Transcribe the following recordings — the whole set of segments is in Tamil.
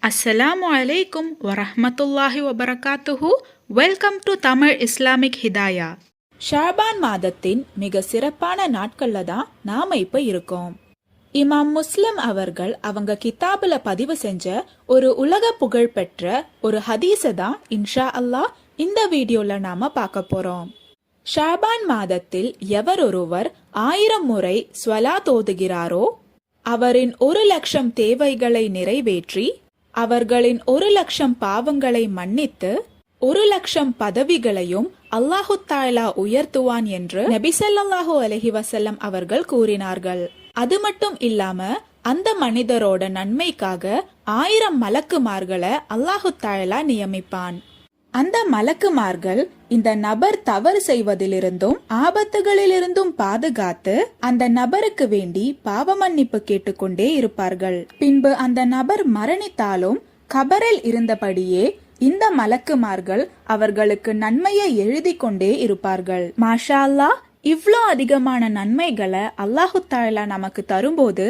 அஸ்ஸலாமு அலைக்கும் வரஹ்மத்துல்லாஹி வபரகாத்துஹு. Welcome to Tamil Islamic Hidaya. Shaban மாதத்தின் மிக சிறப்பான நாட்கள்ல தான் நாம இப்ப இருக்கோம். இமாம் முஸ்லிம் அவர்கள் அவங்க கிதாபுல பதிவு செஞ்ச ஒரு உலக புகழ் பெற்ற ஒரு ஹதீஸ தான் இன்ஷா அல்லாஹ் இந்த வீடியோல நாம பார்க்க போறோம். ஷாபான் மாதத்தில் எவர் ஒருவர் 1000 முறை ஸ்வலாத் ஓதுகிறாரோ அவரின் 1,00,000 தேவைகளை நிறைவேற்றி அவர்களின் 1,00,000 பாவங்களை மன்னித்து 1,00,000 பதவிகளையும் அல்லாஹு தஆலா உயர்த்துவான் என்று நபி ஸல்லல்லாஹு அலைஹி வஸல்லம் அவர்கள் கூறினார்கள். அது மட்டும் இல்லாம அந்த மனிதரோட நன்மைக்காக 1000 மலக்குமார்களை அல்லாஹு தஆலா நியமிப்பான். அந்த மலக்குமார்கள் இந்த நபர் தவறு செய்வதிலிருந்தும் ஆபத்துகளிலிருந்தும் பாதுகாத்து அந்த நபருக்கு வேண்டி பாவ மன்னிப்பு கேட்டுக்கொண்டே இருப்பார்கள். பின்பு அந்த நபர் மரணித்தாலும் கபரில் இருந்தபடியே இந்த மலக்குமார்கள் அவர்களுக்கு நன்மையை எழுதி கொண்டே இருப்பார்கள். மாஷா அல்லாஹ், இவ்ளோ அதிகமான நன்மைகளை அல்லாஹு தஆலா நமக்கு தரும்போது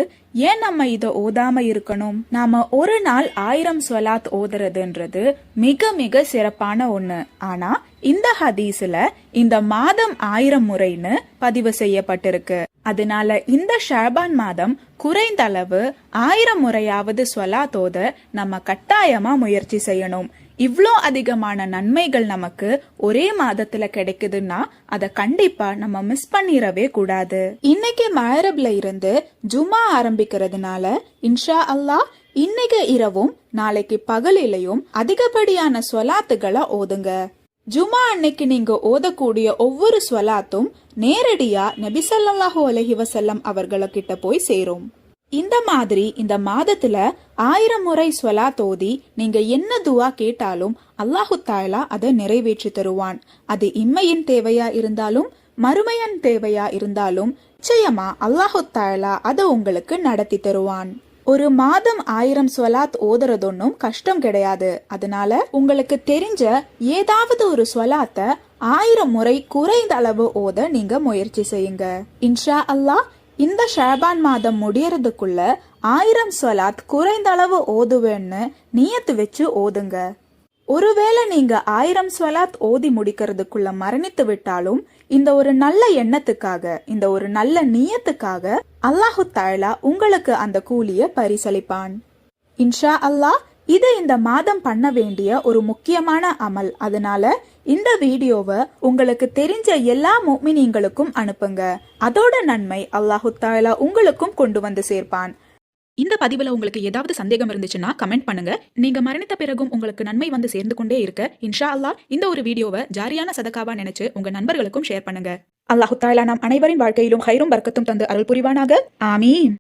ஏன் நம்ம இத ஓதாம இருக்கணும்? நாம ஒரு நாள் 1000 ஸ்வலாத் ஓதுறதுன்றது மிக மிக சிறப்பான ஒண்ணு. ஆனா இந்த ஹதீஸ்ல இந்த மாதம் 1000 முறைன்னு பதிவு செய்யப்பட்டிருக்கு. அதனால இந்த ஷாபான் மாதம் குறைந்த அளவு 1000 முறையாவது ஸ்வலாத் ஓத நம்ம கட்டாயமா முயற்சி செய்யணும். இவ்ளோ அதிகமான நன்மைகள் நமக்கு ஒரே மாதத்துல கிடைக்குதுன்னா அத கண்டிப்பா நம்ம மிஸ் பண்ணிடவே கூடாது. இன்னைக்கு மஹரப்ல இருந்து ஜுமா ஆரம்பிக்கிறதுனால இன்ஷா அல்லாஹ் இன்னைக்கு இரவும் நாளைக்கு பகலிலையும் அதிகப்படியான ஸ்வலாத்துகளை ஓதுங்க. ஜுமா அன்னைக்கு நீங்க ஓதக்கூடிய ஒவ்வொரு ஸ்வலாத்தும் நேரடியா நபி ஸல்லல்லாஹு அலைஹி வஸல்லம் அவர்கள்கிட்ட போய் சேரும். இந்த மாதிரி இந்த மாதத்துல 1000 முறை ஸ்வலாத் ஓதி நீங்க என்ன துவா கேட்டாலும் அல்லாஹு தஆலா அதை நிறைவேற்றி தருவான். அது இம்மையின் தேவையா இருந்தாலும் மறுமையின் தேவையா இருந்தாலும் நிச்சயமா அல்லாஹு தஆலா அதை உங்களுக்கு நடத்தி தருவான். ஒரு மாதம் 1000 ஸ்வலாத் ஓதுறதொன்னும் கஷ்டம் கிடையாது. அதனால உங்களுக்கு தெரிஞ்ச ஏதாவது ஒரு ஸ்வலாத்தை 1000 முறை குறைந்த அளவு ஓத நீங்க முயற்சி செய்யுங்க. இன்ஷா அல்லாஹ் இந்த ஷாபான் மாதம் முடியறதுக்குள்ள 1000 ஸ்வலாத் குறைந்த அளவு ஓதுவேன்னு நியத்து வச்சு ஓதுங்க. ஒருவேளை நீங்க 1000 ஸ்வலாத் ஓதி முடிக்கிறதுக்குள்ள மரணித்து விட்டாலும் இந்த ஒரு நல்ல எண்ணத்துக்காக, இந்த ஒரு நல்ல நியத்துக்காக அல்லாஹு தஆலா உங்களுக்கு அந்த கூலிய பரிசளிப்பான். இன்ஷா அல்லாஹ் இது இந்த மாதம் பண்ண வேண்டிய ஒரு முக்கியமான அமல். அதனால இந்த வீடியோவை உங்களுக்கு தெரிஞ்ச எல்லா முஃமினீங்களுக்கும் அனுப்புங்க. அதோட நன்மை அல்லாஹு தஆலா உங்களுக்கும் கொண்டு வந்து சேர்ப்பான். இந்த பதிவுல உங்களுக்கு ஏதாவது சந்தேகம் இருந்துச்சுன்னா கமெண்ட் பண்ணுங்க. நீங்க மரணித்த பிறகும் உங்களுக்கு நன்மை வந்து சேர்ந்து கொண்டே இருக்க இன்ஷா அல்லாஹ் இந்த ஒரு வீடியோவை ஜாரியான சதகாவா நினைச்சு உங்க நண்பர்களுக்கும் ஷேர் பண்ணுங்க. அல்லாஹு தஆலா நம் அனைவரின் வாழ்க்கையிலும் ஹைரும் பரக்கத்தும் தந்து அருள் புரிவானாக. ஆமீன்.